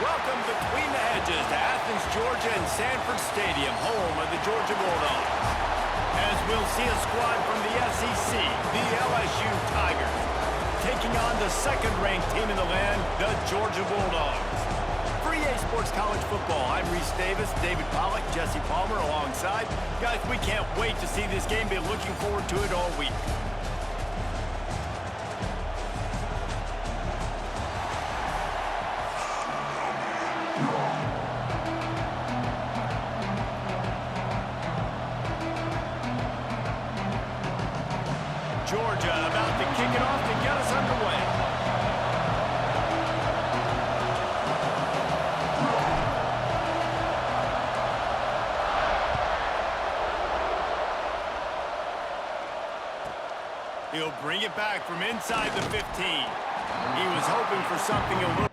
Welcome between the hedges to Athens, Georgia and Sanford Stadium, home of the Georgia Bulldogs. As we'll see a squad from the SEC, the LSU Tigers, taking on the second-ranked team in the land, the Georgia Bulldogs. For EA Sports College Football, I'm Reese Davis, David Pollack, Jesse Palmer alongside. Guys, we can't wait to see this game. Been looking forward to it all week. Georgia about to kick it off to get us underway. He'll bring it back from inside the 15. He was hoping for something a little...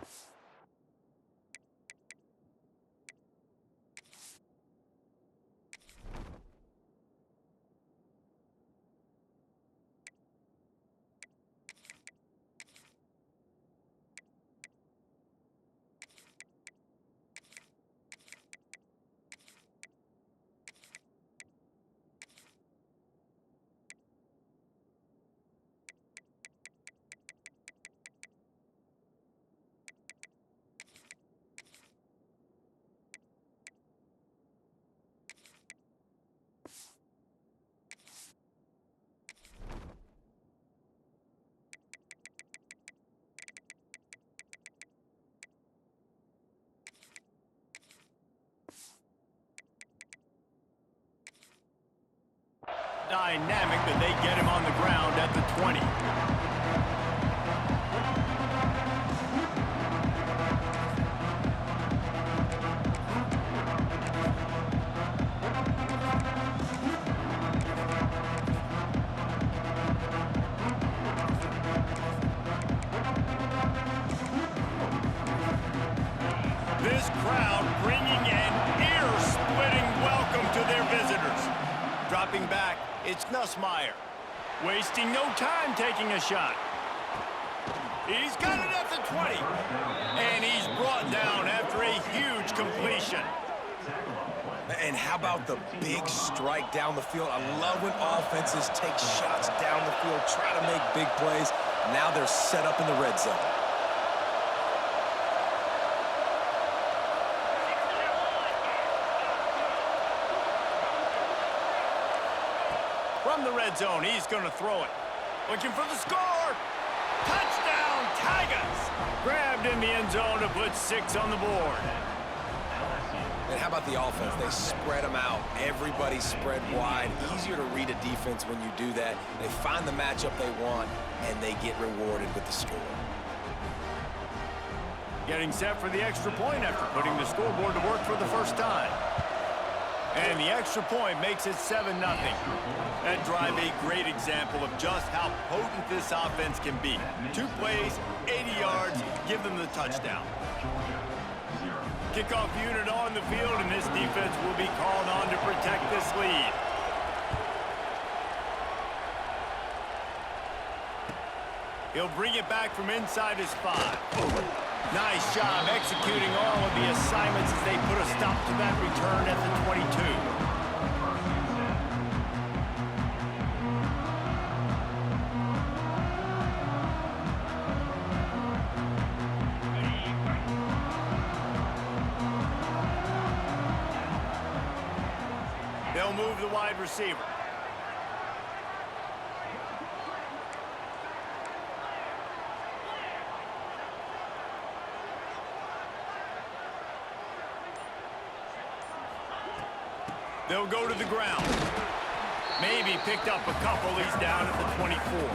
Dynamic, but they get him on the ground at the 20. This crowd bringing an ear-splitting welcome to their visitors. Dropping back, it's Nussmeier. Wasting no time taking a shot. He's got it at the 20. And he's brought down after a huge completion. And how about the big strike down the field? I love when offenses take shots down the field, try to make big plays. Now they're set up in the red zone. From the red zone, he's going to throw it. Looking for the score. Touchdown, Tigers! Grabbed in the end zone to put 6 on the board. And how about the offense? They spread them out. Everybody spread wide. Easier to read a defense when you do that. They find the matchup they want, and they get rewarded with the score. Getting set for the extra point after putting the scoreboard to work for the first time. And the extra point makes it 7-0. That drive a great example of just how potent this offense can be. 2 plays, 80 yards, give them the touchdown. Kickoff unit on the field, and this defense will be called on to protect this lead. He'll bring it back from inside his 5. Nice job executing all of the assignments as they put a stop to that return at the 22. They'll move the wide receiver. They'll go to the ground. Maybe picked up a couple. He's down at the 24.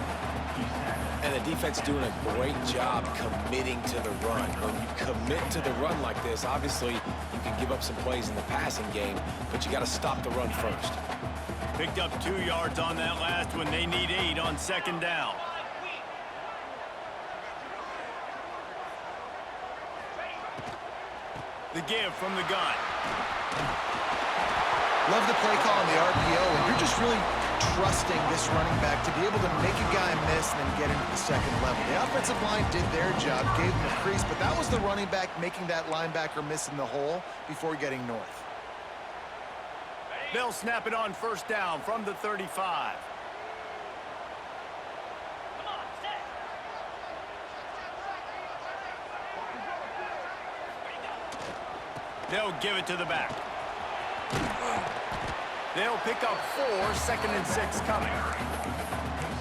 And the defense doing a great job committing to the run. When you commit to the run like this, obviously you can give up some plays in the passing game, but you got to stop the run first. Picked up 2 yards on that last one. They need 8 on second down. The give from the gun. Love the play call on the RPO, and you're just really trusting this running back to be able to make a guy miss and then get into the second level. The offensive line did their job, gave him a crease, but that was the running back making that linebacker miss in the hole before getting north. They'll snap it on first down from the 35. They'll give it to the back. They'll pick up 4, 2nd and 6 coming.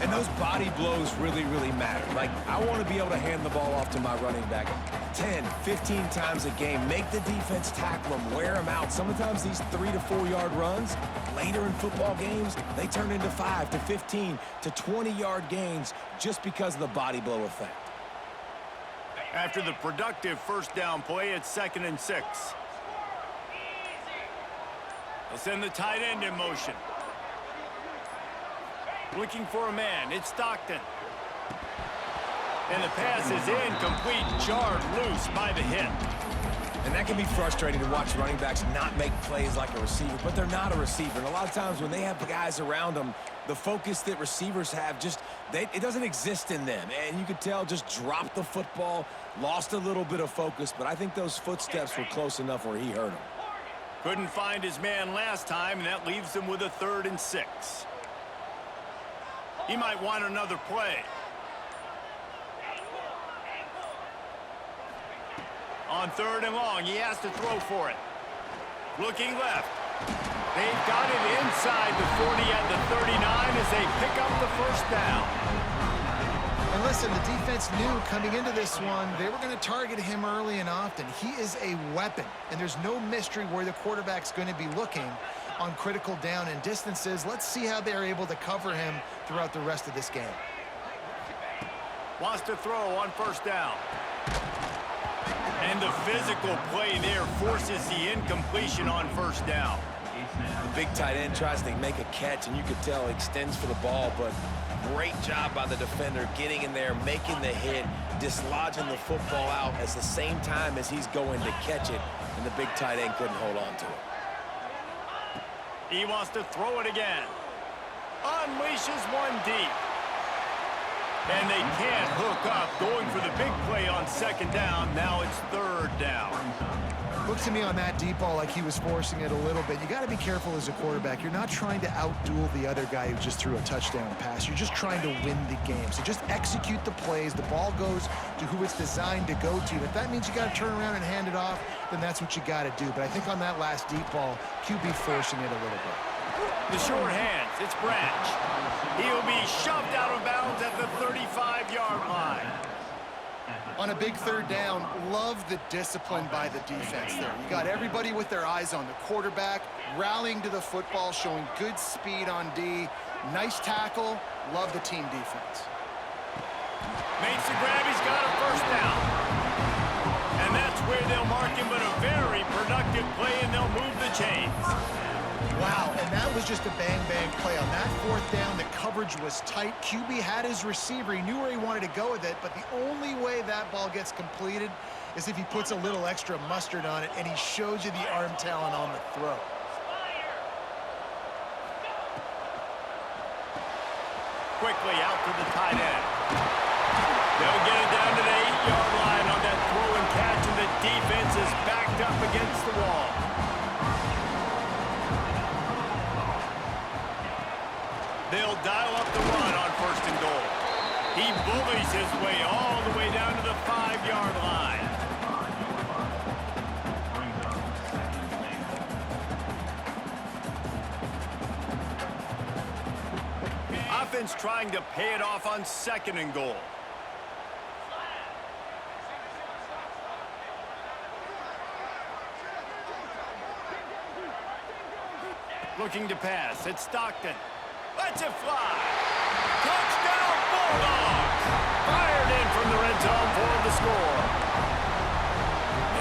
And those body blows really, really matter. Like, I want to be able to hand the ball off to my running back 10, 15 times a game. Make the defense tackle them, wear them out. Sometimes these 3 to 4 yard runs, later in football games, they turn into 5 to 15 to 20 yard gains just because of the body blow effect. After the productive first down play, it's 2nd and 6. They'll send the tight end in motion. Looking for a man. It's Stockton. And the pass is incomplete, jarred loose by the hit. And that can be frustrating to watch running backs not make plays like a receiver, but they're not a receiver. And a lot of times when they have guys around them, the focus that receivers have it doesn't exist in them. And you could tell just dropped the football, lost a little bit of focus, but I think those footsteps were close enough where he hurt him. Couldn't find his man last time, and that leaves him with a 3rd and 6. He might want another play. On 3rd and long, he has to throw for it. Looking left. They've got it inside the 40 at the 39 as they pick up the first down. And listen, the defense knew coming into this one, they were going to target him early and often. He is a weapon, and there's no mystery where the quarterback's going to be looking on critical down and distances. Let's see how they're able to cover him throughout the rest of this game. Wants to throw on first down. And the physical play there forces the incompletion on first down. The big tight end tries to make a catch, and you could tell extends for the ball, but great job by the defender getting in there, making the hit, dislodging the football out at the same time as he's going to catch it, and the big tight end couldn't hold on to it. He wants to throw it again. Unleashes one deep. And they can't hook up, going for the big play on 2nd down. Now it's 3rd down. Looks to me on that deep ball like he was forcing it a little bit. You got to be careful as a quarterback. You're not trying to outduel the other guy who just threw a touchdown pass. You're just trying to win the game. So just execute the plays. The ball goes to who it's designed to go to. If that means you got to turn around and hand it off, then that's what you got to do. But I think on that last deep ball, QB forcing it a little bit. The short hands, it's Branch. He'll be shoved out of bounds at the 35-yard line. On a big 3rd down, love the discipline by the defense there. You got everybody with their eyes on the quarterback, rallying to the football, showing good speed on D. Nice tackle. Love the team defense. Makes the grab. He's got a first down. And that's where they'll mark him, but a very productive play, and they'll move the chains. Wow, and that was just a bang-bang play. On that 4th down, the coverage was tight. QB had his receiver. He knew where he wanted to go with it, but the only way that ball gets completed is if he puts a little extra mustard on it, and he shows you the arm talent on the throw. Quickly out to the tight end. They'll get it down to the 8-yard line on that throw and catch, and the defense is backed up against the wall. They'll dial up the run on 1st and goal. He bullies his way all the way down to the 5-yard line. Offense trying to pay it off on 2nd and goal. Looking to pass. It's Stockton. Lets it fly. Touchdown, Bulldogs! Fired in from the red zone for the score.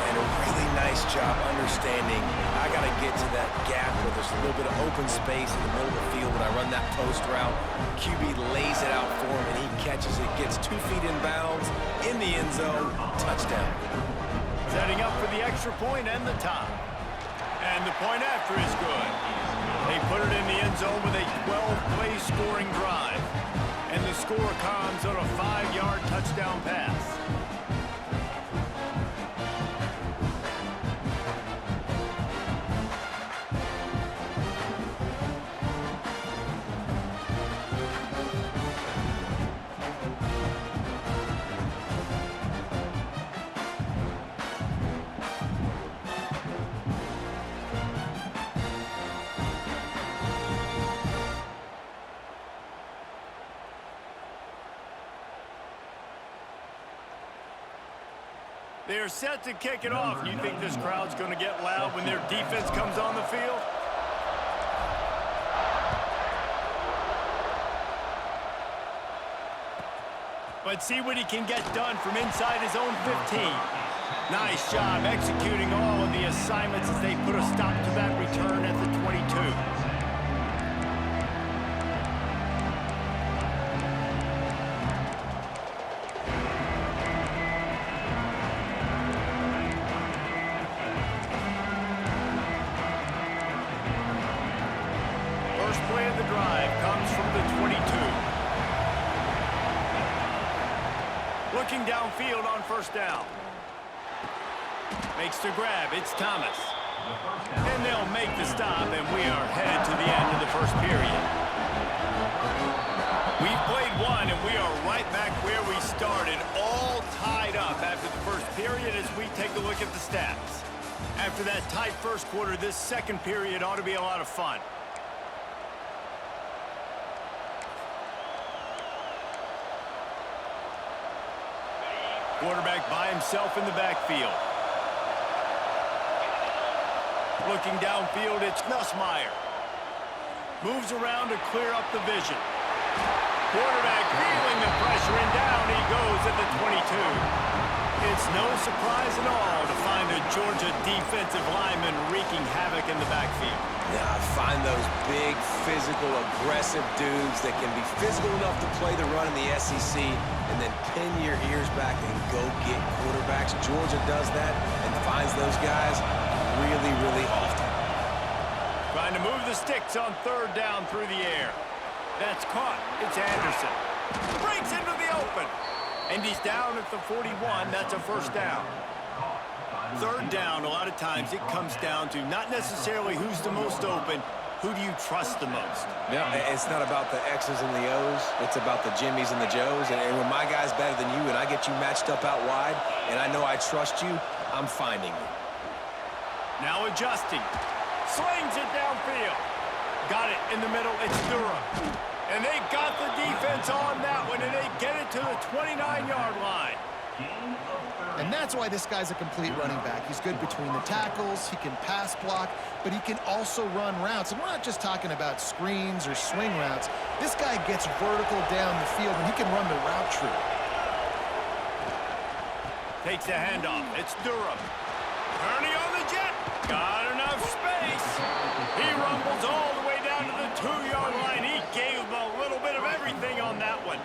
And a really nice job understanding I got to get to that gap where there's a little bit of open space in the middle of the field when I run that post route. QB lays it out for him, and he catches it, gets 2 feet in bounds, in the end zone, touchdown. Setting up for the extra point and the tie. And the point after is good. They put it in the end zone with a 12-play scoring drive. And the score comes on a 5-yard touchdown pass. They're set to kick it off. You think this crowd's going to get loud when their defense comes on the field? But see what he can get done from inside his own 15. Nice job executing all of the assignments as they put a stop to that return at the 22. Play of the drive comes from the 22. Looking downfield on first down. Makes the grab. It's Thomas. And they'll make the stop, and we are headed to the end of the first period. We've played one, and we are right back where we started, all tied up after the first period as we take a look at the stats. After that tight first quarter, this second period ought to be a lot of fun. Quarterback by himself in the backfield. Looking downfield, it's Nussmeier. Moves around to clear up the vision. Quarterback feeling the pressure, and down he goes at the 22. It's no surprise at all to find a Georgia defensive lineman wreaking havoc in the backfield. Yeah, I find those big, physical, aggressive dudes that can be physical enough to play the run in the SEC and then pin your ears back and go get quarterbacks. Georgia does that and finds those guys really, really often. Trying to move the sticks on third down through the air. That's caught. It's Anderson. Breaks into the open. And he's down at the 41. That's a first down. Third down, a lot of times it comes down to not necessarily who's the most open, who do you trust the most? Yeah, it's not about the X's and the O's. It's about the Jimmies and the Joes. And when my guy's better than you and I get you matched up out wide and I know I trust you, I'm finding you. Now adjusting. Slings it downfield. Got it in the middle. It's Durham. And they got the defense on that one, and they get it to the 29-yard line. And that's why this guy's a complete running back. He's good between the tackles, he can pass block, but he can also run routes. And we're not just talking about screens or swing routes. This guy gets vertical down the field, and he can run the route tree. Takes the handoff. It's Durham. Kearney on the jet. Got enough space. He rumbles all the way down to the 2-yard line. He gave a little bit of everything on that one.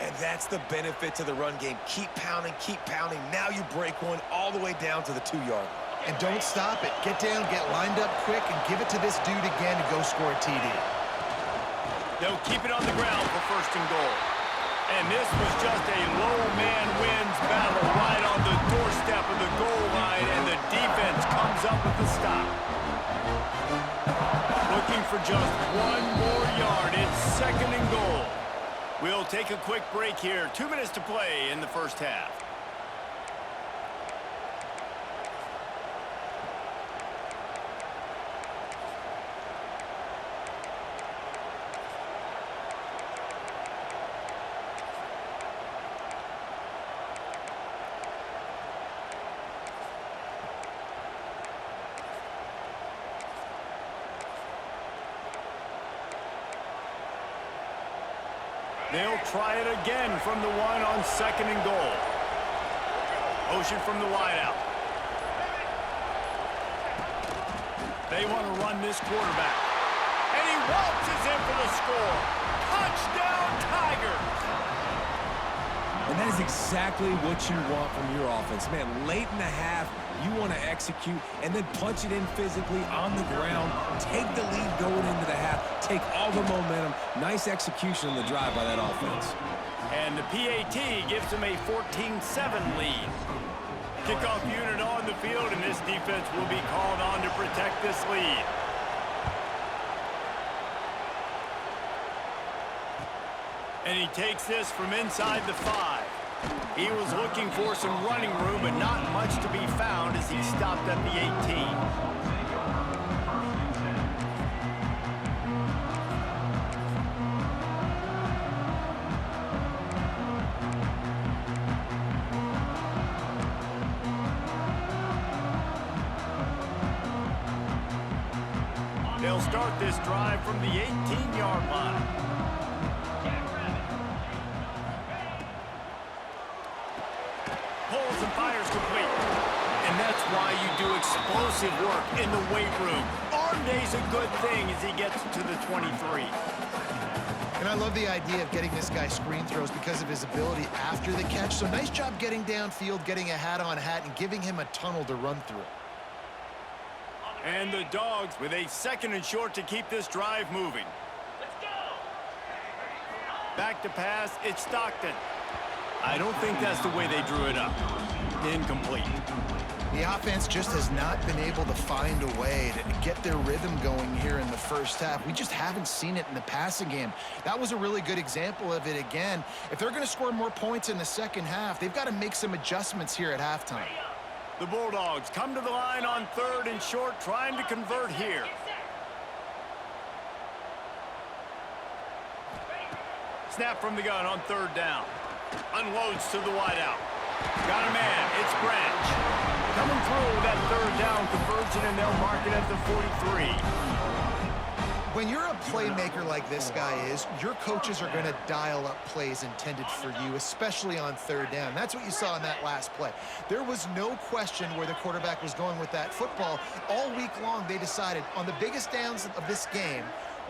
And that's the benefit to the run game. Keep pounding, keep pounding. Now you break one all the way down to the 2-yard line. And don't stop it. Get down, get lined up quick, and give it to this dude again to go score a TD. They'll keep it on the ground for first and goal. And this was just a low man wins battle right on the doorstep of the goal line, and the defense comes up with the stop. Looking for just one more yard. It's second and goal. We'll take a quick break here. 2 minutes to play in the first half. They'll try it again from the one on second and goal. Motion from the wideout. They want to run this quarterback. And he waltzes in for the score. Touchdown, Tigers! And that is exactly what you want from your offense. Man, late in the half, you want to execute and then punch it in physically on the ground, take the lead going into the half, take all the momentum. Nice execution on the drive by that offense. And the PAT gives them a 14-7 lead. Kickoff unit on the field, and this defense will be called on to protect this lead. And he takes this from inside the 5. He was looking for some running room, but not much to be found as he stopped at the 18. They'll start this drive from the 18-yard line. Pulls and fires complete. And that's why you do explosive work in the weight room. Arm day's a good thing as he gets to the 23. And I love the idea of getting this guy screen throws because of his ability after the catch. So nice job getting downfield, getting a hat-on-hat, and giving him a tunnel to run through. And the Dogs with a 2nd and short to keep this drive moving. Back to pass, it's Stockton. I don't think that's the way they drew it up. Incomplete. The offense just has not been able to find a way to get their rhythm going here in the first half. We just haven't seen it in the passing game. That was a really good example of it again. If they're going to score more points in the second half, they've got to make some adjustments here at halftime. The Bulldogs come to the line on 3rd and short, trying to convert here. Snap from the gun on 3rd down. Unloads to the wideout. Got a man, it's Branch. Coming through that 3rd down conversion, and they'll mark it at the 43. When you're a playmaker like this guy is, your coaches are going to dial up plays intended for you, especially on 3rd down. That's what you saw in that last play. There was no question where the quarterback was going with that football. All week long, they decided on the biggest downs of this game,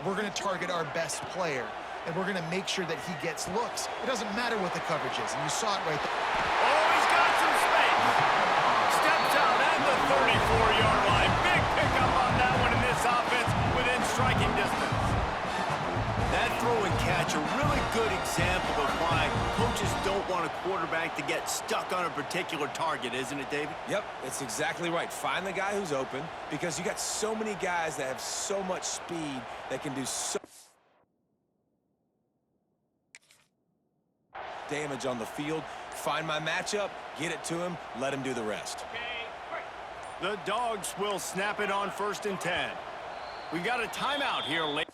we're going to target our best player, and we're going to make sure that he gets looks. It doesn't matter what the coverage is, and you saw it right there. Oh, he's got some space. Steps out at the 34-yard line. Big pickup on that one in this offense within striking distance. That throw and catch, a really good example of why coaches don't want a quarterback to get stuck on a particular target, isn't it, David? Yep, it's exactly right. Find the guy who's open, because you got so many guys that have so much speed that can do so damage on the field. Find my matchup, get it to him, let him do the rest. The Dogs will snap it on 1st and 10. We've got a timeout here late.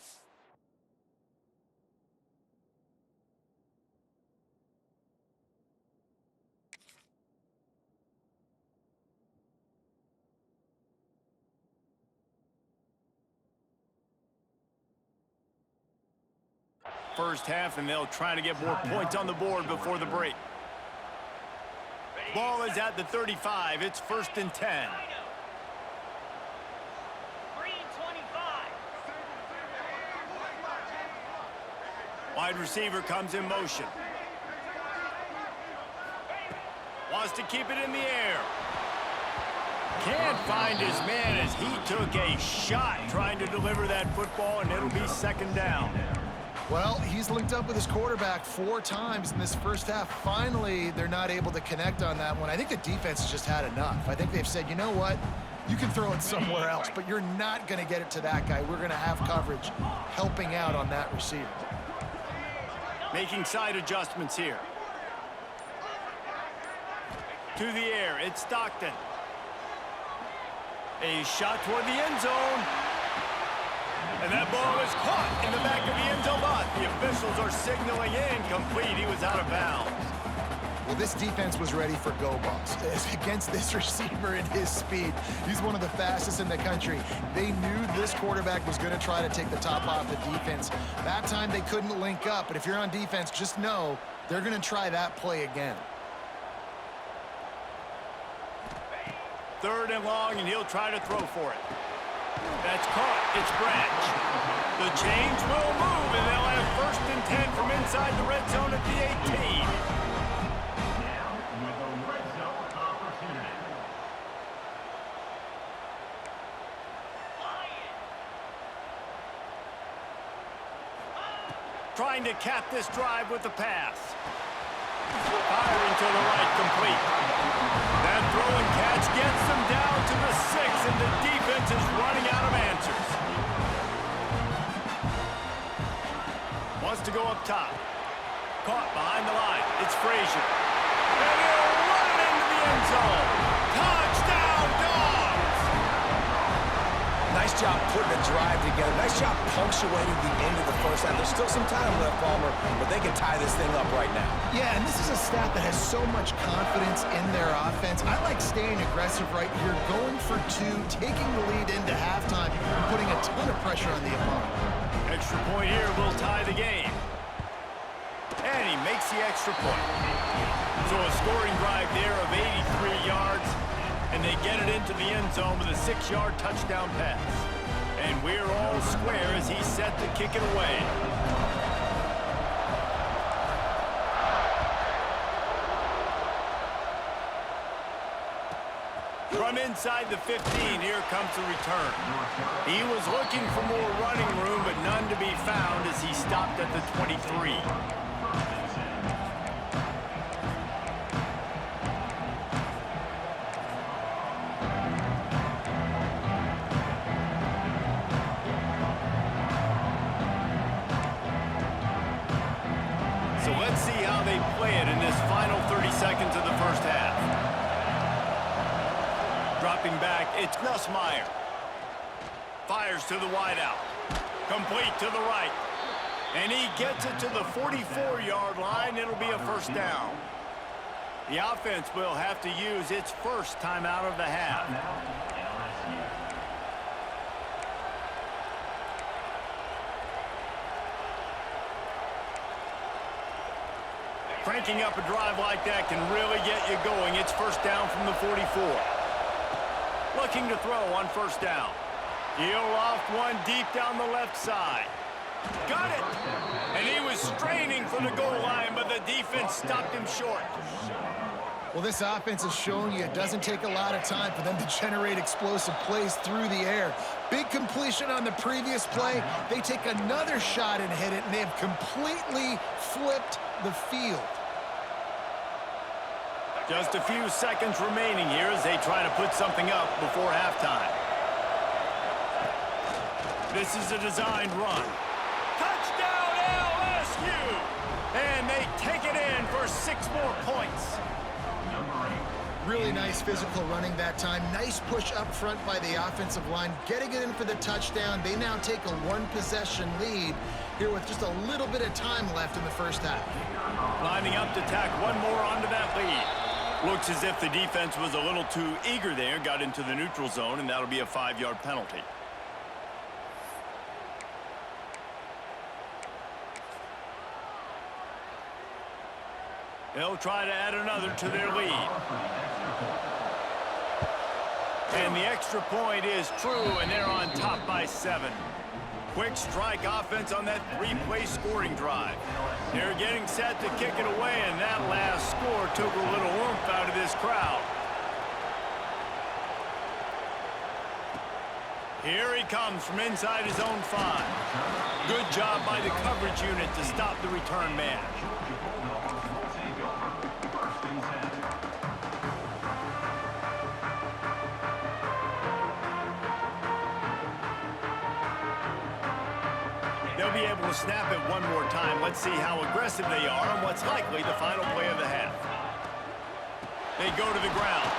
First half, and they'll try to get more points on the board before the break. Ball is at the 35. It's 1st and 10. Wide receiver comes in motion. Wants to keep it in the air. Can't find his man as he took a shot trying to deliver that football, and it'll be 2nd down. Well, he's linked up with his quarterback 4 times in this first half. Finally, they're not able to connect on that one. I think the defense has just had enough. I think they've said, you know what? You can throw it somewhere else, but you're not going to get it to that guy. We're going to have coverage helping out on that receiver. Making side adjustments here. To the air, it's Stockton. A shot toward the end zone. And that ball is caught in the back of the end zone, but the officials are signaling incomplete. He was out of bounds. Well, this defense was ready for go balls against this receiver and his speed. He's one of the fastest in the country. They knew this quarterback was going to try to take the top off the defense. That time they couldn't link up, but if you're on defense, just know they're going to try that play again. 3rd and long, and he'll try to throw for it. That's caught. It's Branch. The chains will move, and they'll have 1st and 10 from inside the red zone at the 18. Trying to cap this drive with the pass. Firing to the right, complete. That throw and catch gets them down to the 6, and the defense is running out of answers. Wants to go up top. Caught behind the line. It's Frazier. And he'll run it into the end zone. Touchdown, Dogs! Nice job putting a drive together. Nice job punctuating the end of the first half. There's still some time left, Palmer, but they can tie this thing up right now. Yeah, and this is a staff that has so much confidence in their offense. I like staying aggressive right here, going for 2, taking the lead into halftime, and putting a ton of pressure on the opponent. Extra point here will tie the game. And he makes the extra point. So a scoring drive there of 83 yards, and they get it into the end zone with a 6-yard touchdown pass. And we're all square as he's set to kick it away. From inside the 15, here comes the return. He was looking for more running room, but none to be found as he stopped at the 23. So let's see how they play it in this final 30 seconds of the first half. Dropping back, it's Nussmeier. Fires to the wideout. Complete to the right. And he gets it to the 44-yard line. It'll be a first down. The offense will have to use its first timeout of the half. Cranking up a drive like that can really get you going. It's first down from the 44. Looking to throw on first down. He'll loft one deep down the left side. Got it! And he was straining for the goal line, but the defense stopped him short. Well, this offense has shown you it doesn't take a lot of time for them to generate explosive plays through the air. Big completion on the previous play. They take another shot and hit it, and they have completely flipped the field. Just a few seconds remaining here as they try to put something up before halftime. This is a designed run. Touchdown LSU! And they take it in for 6 more points. Really nice physical running that time. Nice push up front by the offensive line. Getting it in for the touchdown. They now take a 1-possession lead here with just a little bit of time left in the first half. Lining up to tack one more onto that lead. Looks as if the defense was a little too eager there. Got into the neutral zone, and that'll be a 5-yard penalty. They'll try to add another to their lead. And the extra point is true, and they're on top by 7. Quick strike offense on that 3-play scoring drive. They're getting set to kick it away, and that last score took a little oomph out of this crowd. Here he comes from inside his own 5. Good job by the coverage unit to stop the return man. They'll be able to snap it one more time. Let's see how aggressive they are and what's likely the final play of the half. They go to the ground.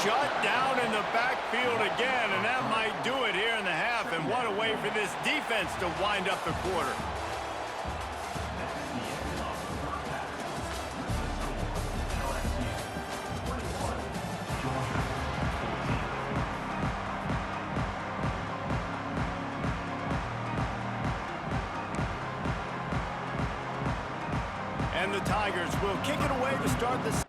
Shut down in the backfield again, and that might do it here in the half. And what a way for this defense to wind up the quarter. And the Tigers will kick it away to start this.